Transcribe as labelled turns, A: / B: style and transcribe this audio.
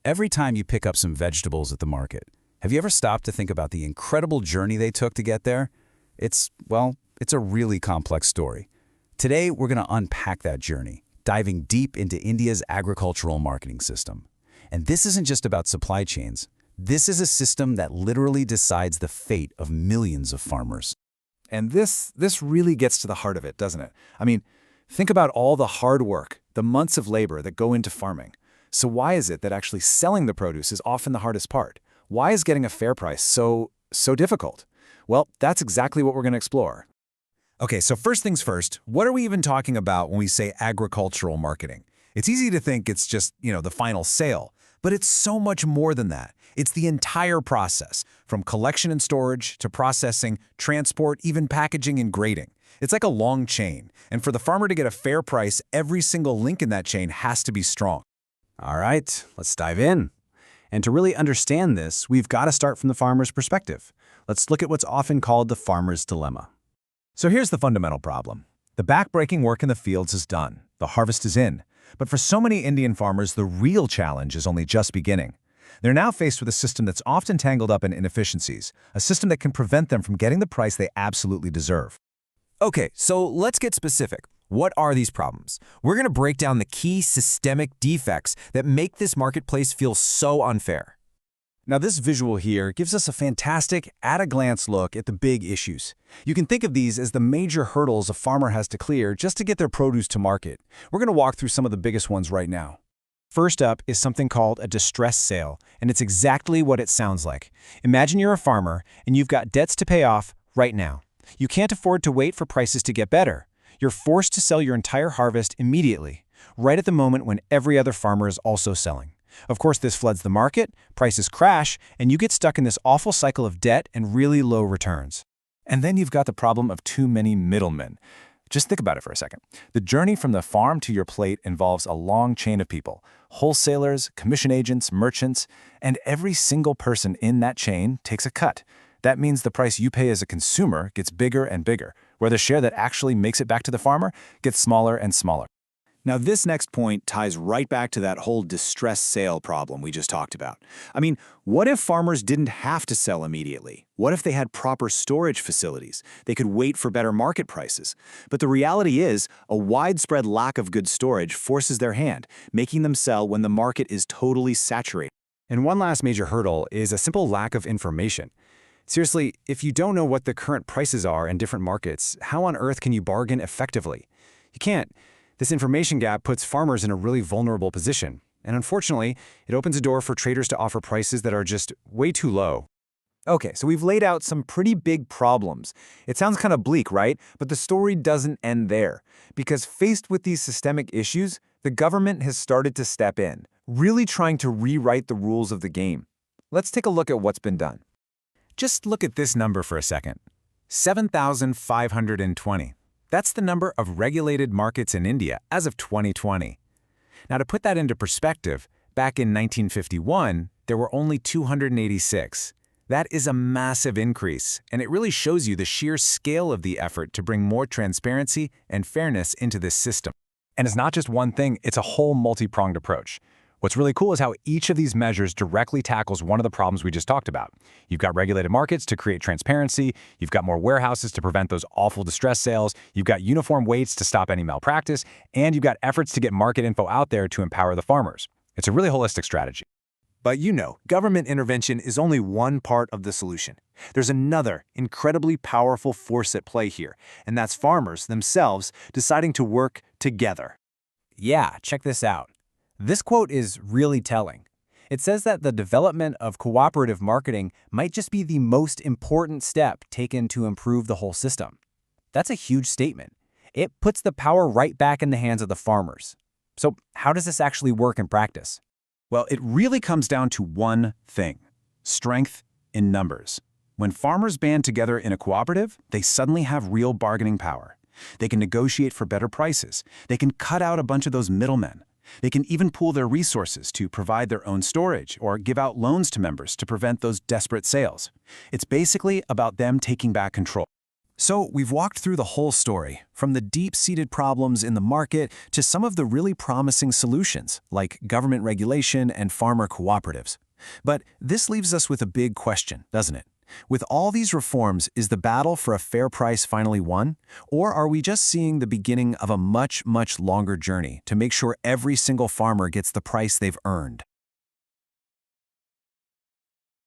A: Every time you pick up some vegetables at the market, have you ever stopped to think about the incredible journey they took to get there? It's a really complex story. Today, we're going to unpack that journey, diving deep into India's agricultural marketing system. And this isn't just about supply chains. This is a system that literally decides the fate of millions of farmers.
B: And this really gets to the heart of it, doesn't it? I mean, think about all the hard work, the months of labor that go into farming. So why is it that actually selling the produce is often the hardest part? Why is getting a fair price so difficult? Well, that's exactly what we're going to explore.
C: Okay, so first things first, what are we even talking about when we say agricultural marketing? It's easy to think it's just, the final sale, but it's so much more than that. It's the entire process, from collection and storage to processing, transport, even packaging and grading. It's like a long chain, and for the farmer to get a fair price, every single link in that chain has to be strong.
D: All right, let's dive in. And to really understand this, we've got to start from the farmer's perspective. Let's look at what's often called the farmer's dilemma.
C: So here's the fundamental problem. The backbreaking work in the fields is done. The harvest is in. But for so many Indian farmers, the real challenge is only just beginning. They're now faced with a system that's often tangled up in inefficiencies, a system that can prevent them from getting the price they absolutely deserve.
E: Okay, so let's get specific. What are these problems? We're going to break down the key systemic defects that make this marketplace feel so unfair.
D: Now, this visual here gives us a fantastic, at-a-glance look at the big issues. You can think of these as the major hurdles a farmer has to clear just to get their produce to market. We're going to walk through some of the biggest ones right now. First up is something called a distress sale, and it's exactly what it sounds like. Imagine you're a farmer, and you've got debts to pay off right now. You can't afford to wait for prices to get better. You're forced to sell your entire harvest immediately, right at the moment when every other farmer is also selling. Of course, this floods the market, prices crash, and you get stuck in this awful cycle of debt and really low returns.
B: And then you've got the problem of too many middlemen. Just think about it for a second. The journey from the farm to your plate involves a long chain of people: wholesalers, commission agents, merchants, and every single person in that chain takes a cut. That means the price you pay as a consumer gets bigger and bigger, where the share that actually makes it back to the farmer gets smaller and smaller. Now, this next point ties right back to that whole distress sale problem we just talked about. I mean, what if farmers didn't have to sell immediately? What if they had proper storage facilities? They could wait for better market prices. But the reality is, a widespread lack of good storage forces their hand, making them sell when the market is totally saturated.
D: And one last major hurdle is a simple lack of information. Seriously, if you don't know what the current prices are in different markets, how on earth can you bargain effectively? You can't. This information gap puts farmers in a really vulnerable position. And unfortunately, it opens a door for traders to offer prices that are just way too low.
B: Okay, so we've laid out some pretty big problems. It sounds kind of bleak, right? But the story doesn't end there. Because faced with these systemic issues, the government has started to step in, really trying to rewrite the rules of the game. Let's take a look at what's been done.
C: Just look at this number for a second. 7,520. That's the number of regulated markets in India as of 2020. Now, to put that into perspective, back in 1951, there were only 286. That is a massive increase, and it really shows you the sheer scale of the effort to bring more transparency and fairness into this system.
B: And it's not just one thing, it's a whole multi-pronged approach. What's really cool is how each of these measures directly tackles one of the problems we just talked about. You've got regulated markets to create transparency, you've got more warehouses to prevent those awful distress sales, you've got uniform weights to stop any malpractice, and you've got efforts to get market info out there to empower the farmers. It's a really holistic strategy.
E: But government intervention is only one part of the solution. There's another incredibly powerful force at play here, and that's farmers themselves deciding to work together.
D: Yeah, check this out. This quote is really telling. It says that the development of cooperative marketing might just be the most important step taken to improve the whole system. That's a huge statement. It puts the power right back in the hands of the farmers. So how does this actually work in practice?
C: Well, it really comes down to one thing: strength in numbers. When farmers band together in a cooperative, they suddenly have real bargaining power. They can negotiate for better prices. They can cut out a bunch of those middlemen. They can even pool their resources to provide their own storage or give out loans to members to prevent those desperate sales. It's basically about them taking back control.
D: So we've walked through the whole story, from the deep-seated problems in the market to some of the really promising solutions, like government regulation and farmer cooperatives. But this leaves us with a big question, doesn't it? With all these reforms, is the battle for a fair price finally won? Or are we just seeing the beginning of a much, much longer journey to make sure every single farmer gets the price they've earned?